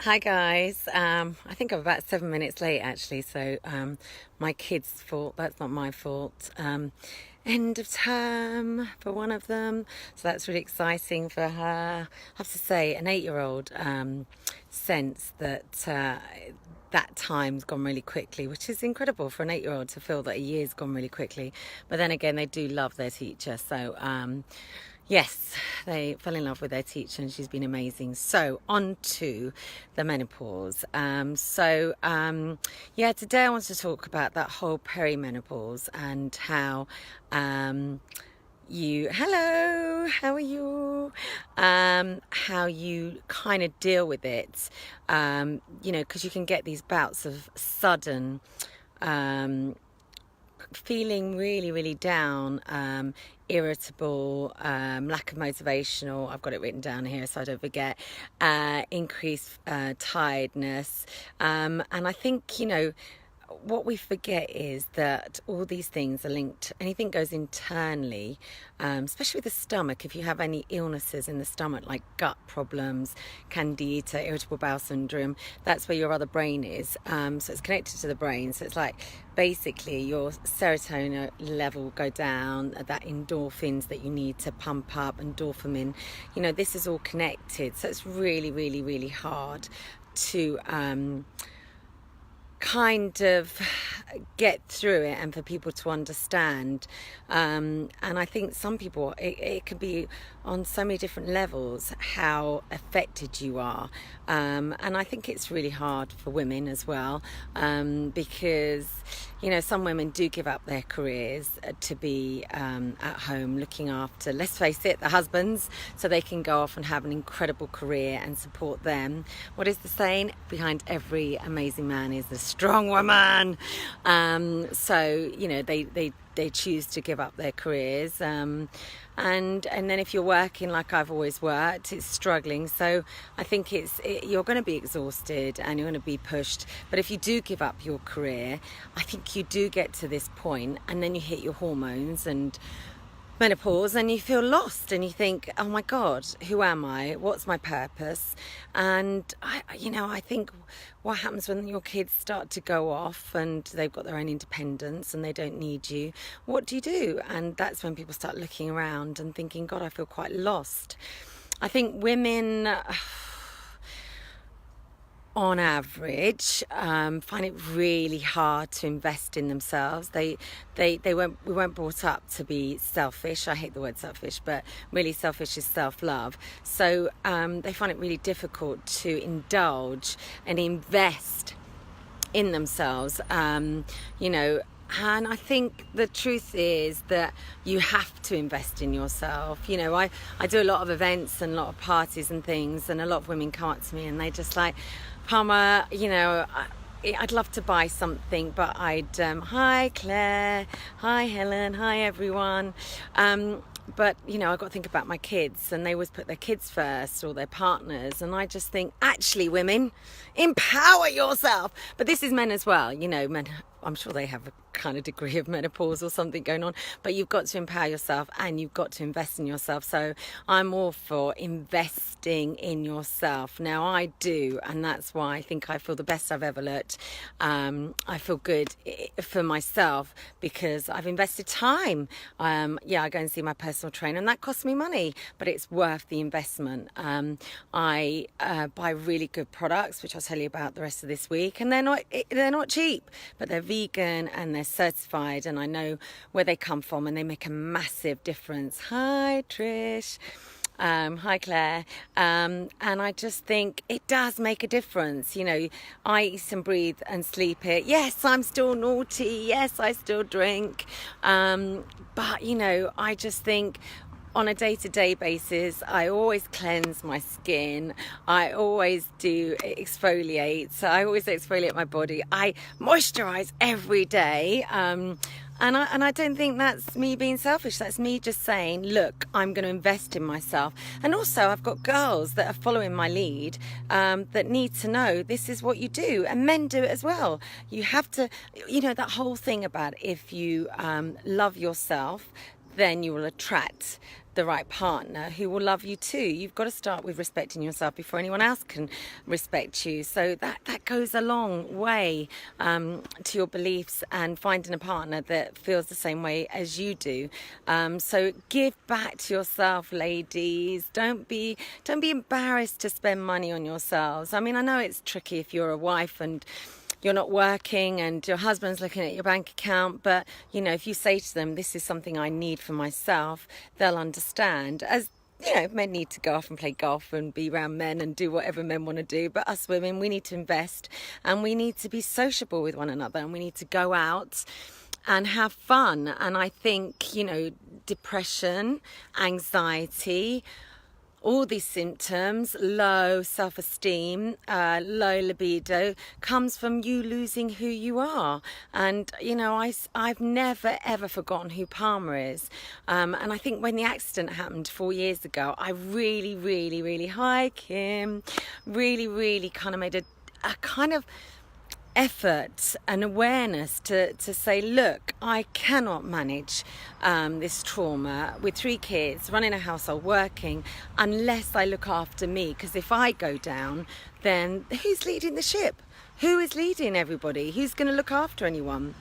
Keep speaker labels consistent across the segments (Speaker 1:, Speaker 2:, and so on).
Speaker 1: Hi guys, I think I'm about 7 minutes late actually, so my kid's fault, that's not my fault. End of term for one of them, so that's really exciting for her. I have to say, an 8-year-old sense that that time's gone really quickly, which is incredible for an 8-year-old to feel that a year's gone really quickly. But then again, they do love their teacher, so yes, they fell in love with their teacher and she's been amazing. So on to the menopause. Yeah, today I want to talk about that whole perimenopause and how hello, how are you? How you kind of deal with it, because you can get these bouts of sudden feeling really, really down, irritable, lack of motivational. I've got it written down here so I don't forget. Increased tiredness. And I think, what we forget is that all these things are linked. Anything goes internally, especially with the stomach. If you have any illnesses in the stomach, like gut problems, candida, irritable bowel syndrome, that's where your other brain is. So it's connected to the brain. So it's like basically your serotonin level will go down, that endorphins that you need to pump up, and dopamine. This is all connected. So it's really, really, really hard to kind of get through it and for people to understand, and I think some people it can be on so many different levels how affected you are, and I think it's really hard for women as well, because some women do give up their careers to be at home looking after, let's face it, the husbands, so they can go off and have an incredible career and support them. What is the saying? Behind every amazing man is a strong woman. So they choose to give up their careers, and then if you're working like I've always worked, it's struggling. So I think you're going to be exhausted and you're going to be pushed. But if you do give up your career, I think you do get to this point, and then you hit your hormones and menopause and you feel lost and you think, oh my God, who am I? What's my purpose? And I think what happens when your kids start to go off and they've got their own independence and they don't need you, what do you do? And that's when people start looking around and thinking, God, I feel quite lost. I think women, on average, find it really hard to invest in themselves. We weren't brought up to be selfish. I hate the word selfish, but really selfish is self-love. So they find it really difficult to indulge and invest in themselves, and I think the truth is that you have to invest in yourself. I do a lot of events and a lot of parties and things, and a lot of women come up to me and they just like, Palmer, I'd love to buy something, but hi Claire, hi Helen, hi everyone. But I've got to think about my kids, and they always put their kids first or their partners. And I just think, actually, women, empower yourself. But this is men as well. Men, I'm sure they have a kind of degree of menopause or something going on, but you've got to empower yourself and you've got to invest in yourself. So I'm all for investing in yourself. Now I do, and that's why I think I feel the best I've ever looked. I feel good for myself because I've invested time. I go and see my personal trainer, and that costs me money, but it's worth the investment. I buy really good products, which I'll tell you about the rest of this week, and they're not cheap, but they're vegan and they're certified, and I know where they come from, and they make a massive difference. Hi Trish. Hi Claire. And I just think it does make a difference. I eat and breathe and sleep it. Yes, I'm still naughty. Yes, I still drink. But I just think on a day-to-day basis, I always cleanse my skin. I always do exfoliate. So I always exfoliate my body. I moisturize every day. And I don't think that's me being selfish. That's me just saying, look, I'm going to invest in myself. And also I've got girls that are following my lead, that need to know this is what you do. And men do it as well. You have to, that whole thing about if you love yourself, then you will attract the right partner who will love you too. You've got to start with respecting yourself before anyone else can respect you. So that goes a long way to your beliefs and finding a partner that feels the same way as you do. So give back to yourself, ladies. Don't be embarrassed to spend money on yourselves. I mean, I know it's tricky if you're a wife and you're not working and your husband's looking at your bank account, but you know, if you say to them, this is something I need for myself, they'll understand. As you know, men need to go off and play golf and be around men and do whatever men want to do, but us women, we need to invest and we need to be sociable with one another and we need to go out and have fun. And I think, you know, depression, anxiety, all these symptoms, low self-esteem, low libido, comes from you losing who you are. And, you know, I've never, ever forgotten who Palmer is. And I think when the accident happened 4 years ago, I really, hi Kim, really kind of made a kind of effort and awareness to say, look, I cannot manage this trauma with 3 kids, running a household, working, unless I look after me. Because if I go down, then who's leading the ship? Who is leading everybody? Who's going to look after anyone?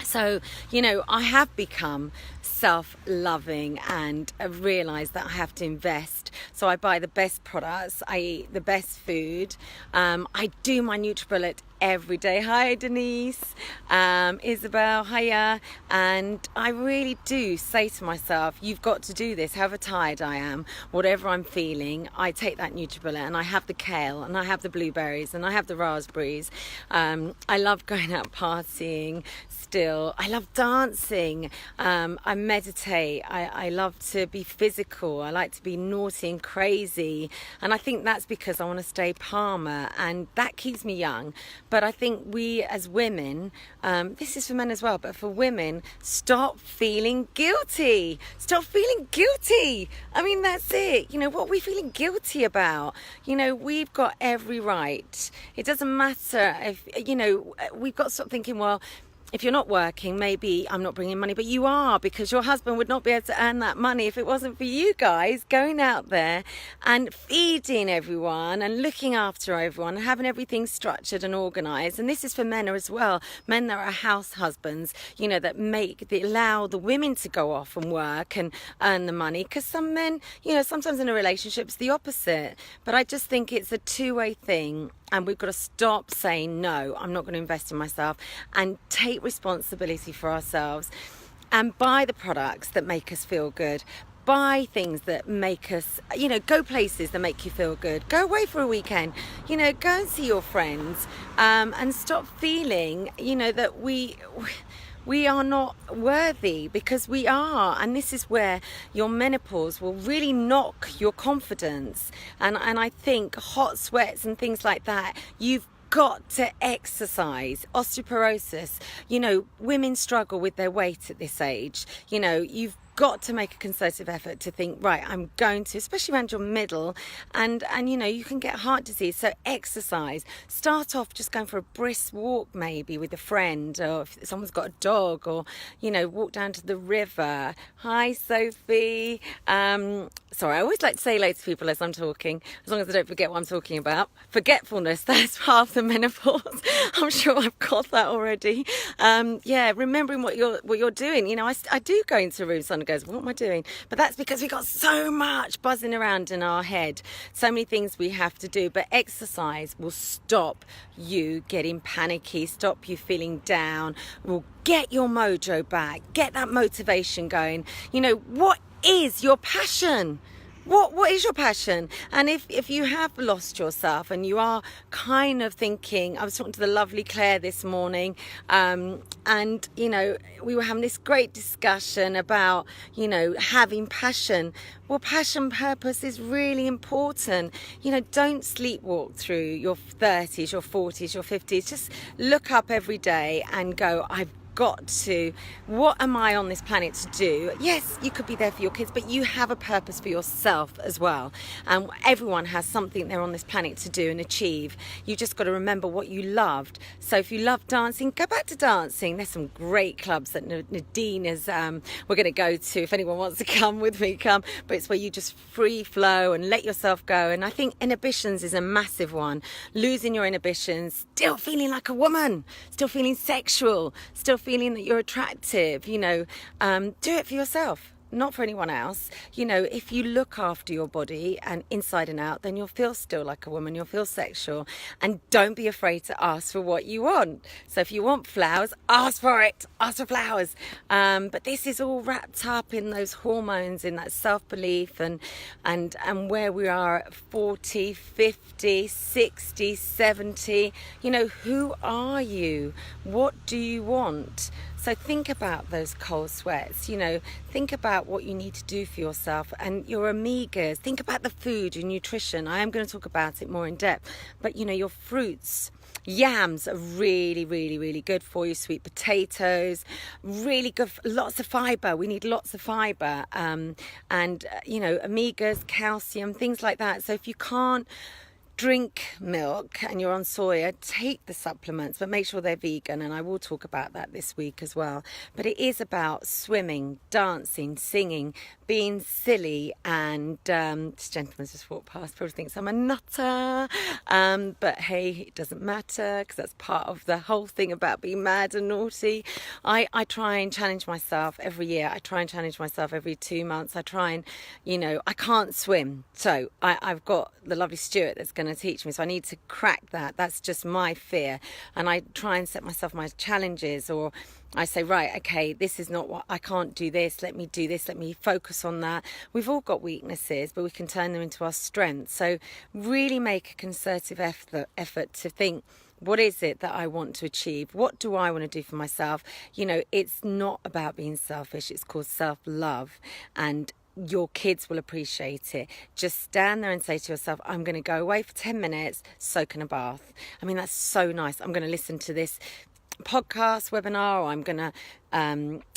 Speaker 1: So, you know, I have become self-loving and realised that I have to invest. So I buy the best products, I eat the best food, I do my NutriBullet every day. Hi Denise, Isabel, hiya. And I really do say to myself, you've got to do this, however tired I am, whatever I'm feeling, I take that NutriBullet and I have the kale and I have the blueberries and I have the raspberries. I love going out partying still. I love dancing. I meditate. I love to be physical. I like to be naughty and crazy. And I think that's because I want to stay Palmer and that keeps me young. But I think we as women, this is for men as well, but for women, stop feeling guilty. Stop feeling guilty. I mean, that's it. You know, what are we feeling guilty about? You know, we've got every right. It doesn't matter if, you know, we've got to stop thinking, well, if you're not working, maybe I'm not bringing money, but you are, because your husband would not be able to earn that money if it wasn't for you guys going out there and feeding everyone and looking after everyone and having everything structured and organised. And this is for men as well. Men that are house husbands, you know, that allow the women to go off and work and earn the money. Because some men, you know, sometimes in a relationship it's the opposite. But I just think it's a two-way thing. And we've got to stop saying, no, I'm not going to invest in myself, and take responsibility for ourselves and buy the products that make us feel good. Buy things that make us, you know, go places that make you feel good. Go away for a weekend, you know, go and see your friends, and stop feeling, you know, that we are not worthy, because we are. And this is where your menopause will really knock your confidence. And I think hot sweats and things like that, you've got to exercise. Osteoporosis, you know, women struggle with their weight at this age. You know, you've got to make a concerted effort to think, right, I'm going to, especially around your middle, and you know, you can get heart disease. So exercise. Start off just going for a brisk walk, maybe with a friend, or if someone's got a dog, or you know, walk down to the river. Hi Sophie. Sorry, I always like to say hello to people as I'm talking, as long as I don't forget what I'm talking about. Forgetfulness, that's half the menopause. I'm sure I've got that already. Yeah, remembering what you're doing. You know, I do go into rooms and goes, what am I doing? But that's because we've got so much buzzing around in our head, so many things we have to do. But exercise will stop you getting panicky, stop you feeling down, will get your mojo back, get that motivation going. You know, what is your passion? What is your passion? And if you have lost yourself and you are kind of thinking, I was talking to the lovely Claire this morning, and you know, we were having this great discussion about, you know, having passion. Well, passion, purpose is really important. You know, don't sleepwalk through your 30s, your 40s, your 50s. Just look up every day and go, I've got to, what am I on this planet to do? Yes, you could be there for your kids, but you have a purpose for yourself as well. And everyone has something they're on this planet to do and achieve. You just got to remember what you loved. So if you love dancing, go back to dancing. There's some great clubs that Nadine is, we're going to go to. If anyone wants to come with me, come. But it's where you just free flow and let yourself go. And I think inhibitions is a massive one. Losing your inhibitions, still feeling like a woman, still feeling sexual, still feeling that you're attractive, you know, do it for yourself, not for anyone else. You know, if you look after your body and inside and out, then you'll feel still like a woman, you'll feel sexual, and don't be afraid to ask for what you want. So if you want flowers, ask for it, ask for flowers. But this is all wrapped up in those hormones, in that self-belief, and where we are at 40, 50, 60, 70, you know, who are you? What do you want? So think about those cold sweats, you know, think about what you need to do for yourself and your omegas. Think about the food, your nutrition. I am going to talk about it more in depth, but you know, your fruits. Yams are really, really, really good for you. Sweet potatoes, really good. Lots of fibre. We need lots of fibre. You know, omegas, calcium, things like that. So if you can't drink milk and you're on soya, take the supplements, but make sure they're vegan, and I will talk about that this week as well. But it is about swimming, dancing, singing, being silly, and this gentleman just walked past, probably thinks I'm a nutter, but hey, it doesn't matter, because that's part of the whole thing about being mad and naughty. I try and challenge myself every year. I try and challenge myself every 2 months. I try and, you know, I can't swim, so I've got the lovely Stuart that's going to teach me, so I need to crack that. That's just my fear, and I try and set myself my challenges, or I say, right, okay, this is not what I can't do. This, let me do this, let me focus on that. We've all got weaknesses, but we can turn them into our strengths. So really make a concerted effort to think, what is it that I want to achieve? What do I want to do for myself? You know, it's not about being selfish. It's called self-love, and your kids will appreciate it. Just stand there and say to yourself, I'm going to go away for 10 minutes, soak in a bath. I mean, that's so nice. I'm going to listen to this podcast, webinar, or I'm going to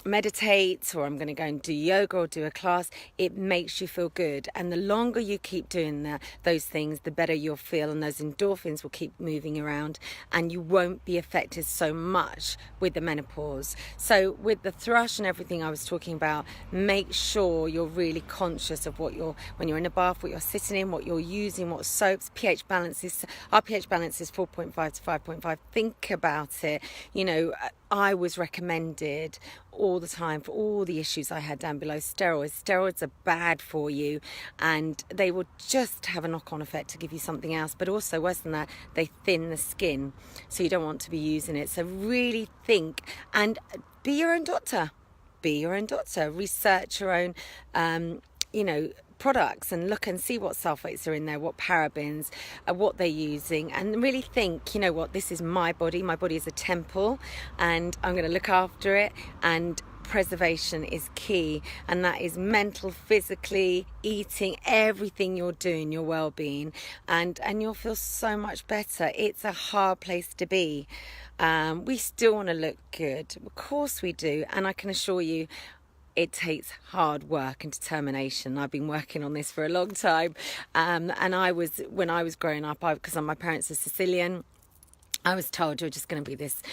Speaker 1: meditate, or I'm going to go and do yoga or do a class. It makes you feel good, and the longer you keep doing those things, the better you'll feel, and those endorphins will keep moving around, and you won't be affected so much with the menopause. So with the thrush and everything I was talking about, make sure you're really conscious of what when you're in a bath, what you're sitting in, what you're using, what soaps. pH balances, our pH balance is 4.5 to 5.5. Think about it. You know, I was recommended all the time for all the issues I had down below steroids. Steroids are bad for you, and they will just have a knock-on effect to give you something else, but also worse than that, they thin the skin, so you don't want to be using it. So really think and be your own doctor. Be your own doctor. Research your own you know, products, and look and see what sulfates are in there, what parabens, what they're using, and really think, you know what, this is my body is a temple, and I'm going to look after it, and preservation is key, and that is mental, physically, eating, everything you're doing, your well-being, and you'll feel so much better. It's a hard place to be. We still want to look good, of course we do, and I can assure you it takes hard work and determination. I've been working on this for a long time. And when I was growing up, because my parents are Sicilian, I was told you're just going to be this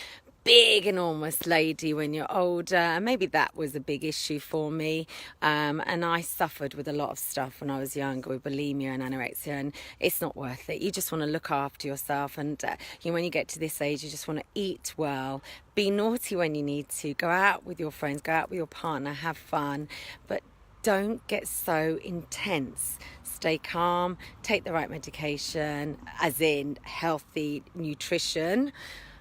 Speaker 1: big, enormous lady when you're older. And maybe that was a big issue for me. And I suffered with a lot of stuff when I was younger, with bulimia and anorexia, and it's not worth it. You just want to look after yourself. And when you get to this age, you just want to eat well, be naughty when you need to, go out with your friends, go out with your partner, have fun, but don't get so intense. Stay calm, take the right medication, as in healthy nutrition,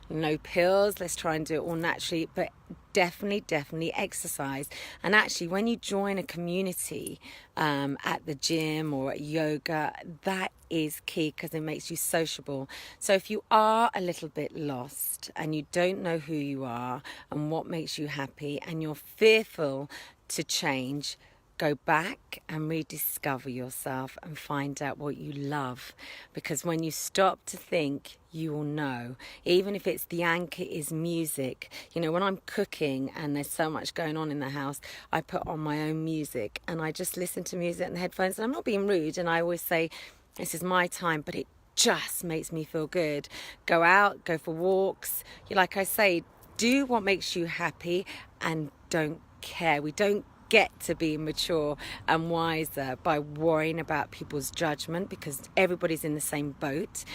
Speaker 1: no pills. Let's try and do it all naturally, but definitely exercise. And actually, when you join a community at the gym or at yoga, that is key, because it makes you sociable. So if you are a little bit lost and you don't know who you are and what makes you happy, and you're fearful to change, go back and rediscover yourself and find out what you love, because when you stop to think, you will know. Even if it's the anchor is music. You know, when I'm cooking and there's so much going on in the house, I put on my own music and I just listen to music in the headphones. And I'm not being rude, and I always say this is my time, but it just makes me feel good. Go out, go for walks. Like I say, do what makes you happy and don't care. We don't get to be mature and wiser by worrying about people's judgment, because everybody's in the same boat,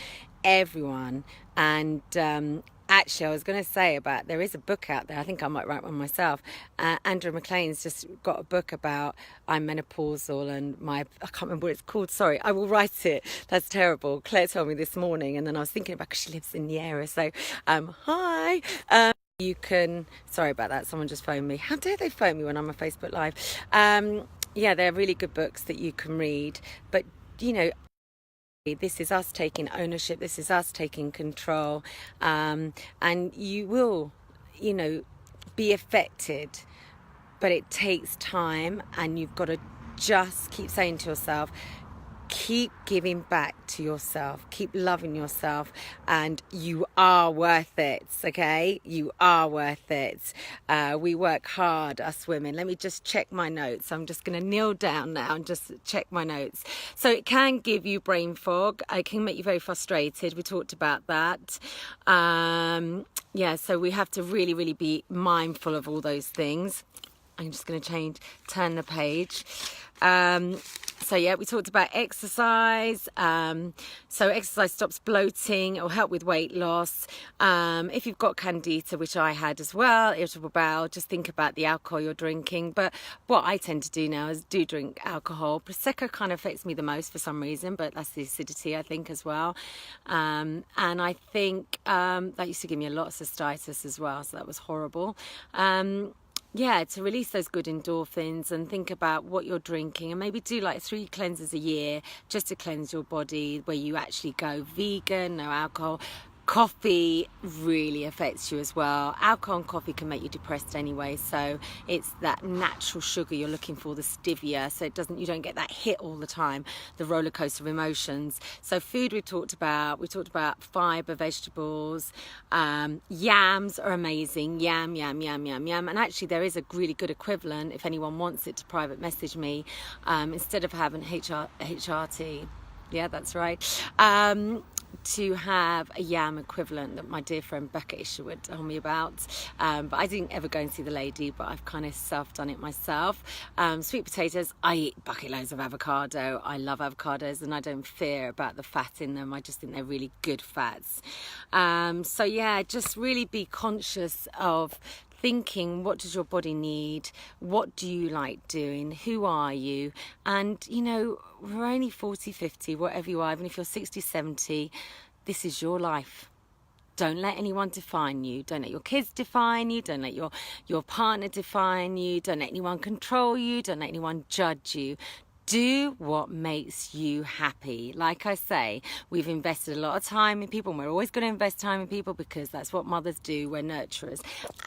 Speaker 1: everyone. And actually, I was going to say about, there is a book out there, I think I might write one myself. Andrew McLean's just got a book about I'm menopausal and I can't remember what it's called, sorry, I will write it, that's terrible. Claire told me this morning, and then I was thinking about, because she lives in the area, so hi. You can, sorry about that, someone just phoned me. How dare they phone me when I'm on Facebook Live? Yeah, they're really good books that you can read. But, you know, this is us taking ownership. This is us taking control. And you will, you know, be affected. But it takes time, and you've got to just keep saying to yourself, keep giving back to yourself, keep loving yourself, and you are worth it, okay? You are worth it. We work hard, us women. Let me just check my notes. I'm just going to kneel down now and just check my notes. So it can give you brain fog. It can make you very frustrated. We talked about that. Yeah, so we have to really, really be mindful of all those things. I'm just going to turn the page. So yeah, we talked about exercise. So exercise stops bloating. It will help with weight loss. If you've got candida, which I had as well, irritable bowel, just think about the alcohol you're drinking. But what I tend to do now is do drink alcohol. Prosecco kind of affects me the most for some reason, but that's the acidity, I think, as well. And I think that used to give me a lot of cystitis as well, so that was horrible. Yeah, to release those good endorphins and think about what you're drinking, and maybe do like 3 cleanses a year just to cleanse your body, where you actually go vegan, no alcohol. Coffee really affects you as well. Alcohol and coffee can make you depressed anyway, so it's that natural sugar you're looking for, the stevia, so you don't get that hit all the time, the roller coaster of emotions. So food we talked about fibre, vegetables, yams are amazing, yam, and actually there is a really good equivalent if anyone wants it to private message me, instead of having HRT, yeah, that's right, to have a yam equivalent that my dear friend Becca Isherwood told me about, but I didn't ever go and see the lady, but I've kind of self-done it myself. Sweet potatoes, I eat bucket loads of avocado. I love avocados, and I don't fear about the fat in them. I just think they're really good fats. So yeah, just really be conscious of thinking, what does your body need? What do you like doing? Who are you? And, you know, we're only 40, 50, whatever you are, even if you're 60, 70, this is your life. Don't let anyone define you. Don't let your kids define you. Don't let your partner define you. Don't let anyone control you. Don't let anyone judge you. Do what makes you happy. Like I say, we've invested a lot of time in people, and we're always going to invest time in people because that's what mothers do. We're nurturers,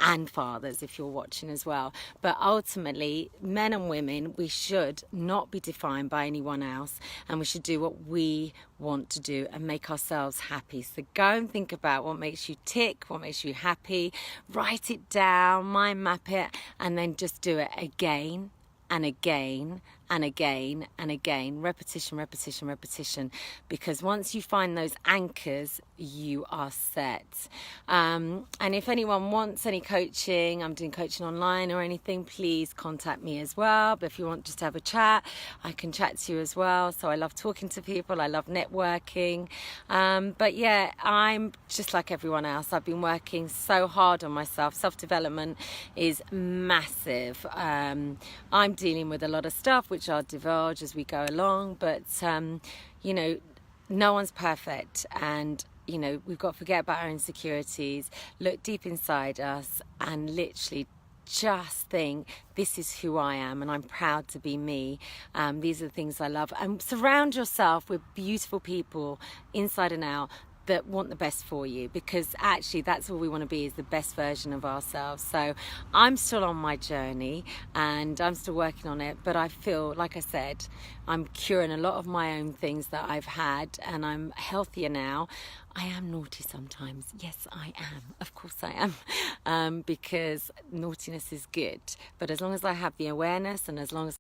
Speaker 1: and fathers if you're watching as well. But ultimately, men and women, we should not be defined by anyone else, and we should do what we want to do and make ourselves happy. So go and think about what makes you tick, what makes you happy, write it down, mind map it, and then just do it again and again and again and again. Repetition, because once you find those anchors, you are set. And if anyone wants any coaching, I'm doing coaching online or anything, please contact me as well. But if you want just to have a chat, I can chat to you as well. So I love talking to people, I love networking. But yeah, I'm just like everyone else. I've been working so hard on myself. Self-development is massive. I'm dealing with a lot of stuff which I'll divulge as we go along, but you know, no one's perfect, and you know, we've got to forget about our insecurities, look deep inside us, and literally just think, this is who I am and I'm proud to be me. These are the things I love. And surround yourself with beautiful people inside and out. that want the best for you, because actually that's all we want to be, is the best version of ourselves. So I'm still on my journey and I'm still working on it, but I feel, like I said, I'm curing a lot of my own things that I've had, and I'm healthier now. I am naughty sometimes. Yes, I am. Of course I am, because naughtiness is good. But as long as I have the awareness, and as long as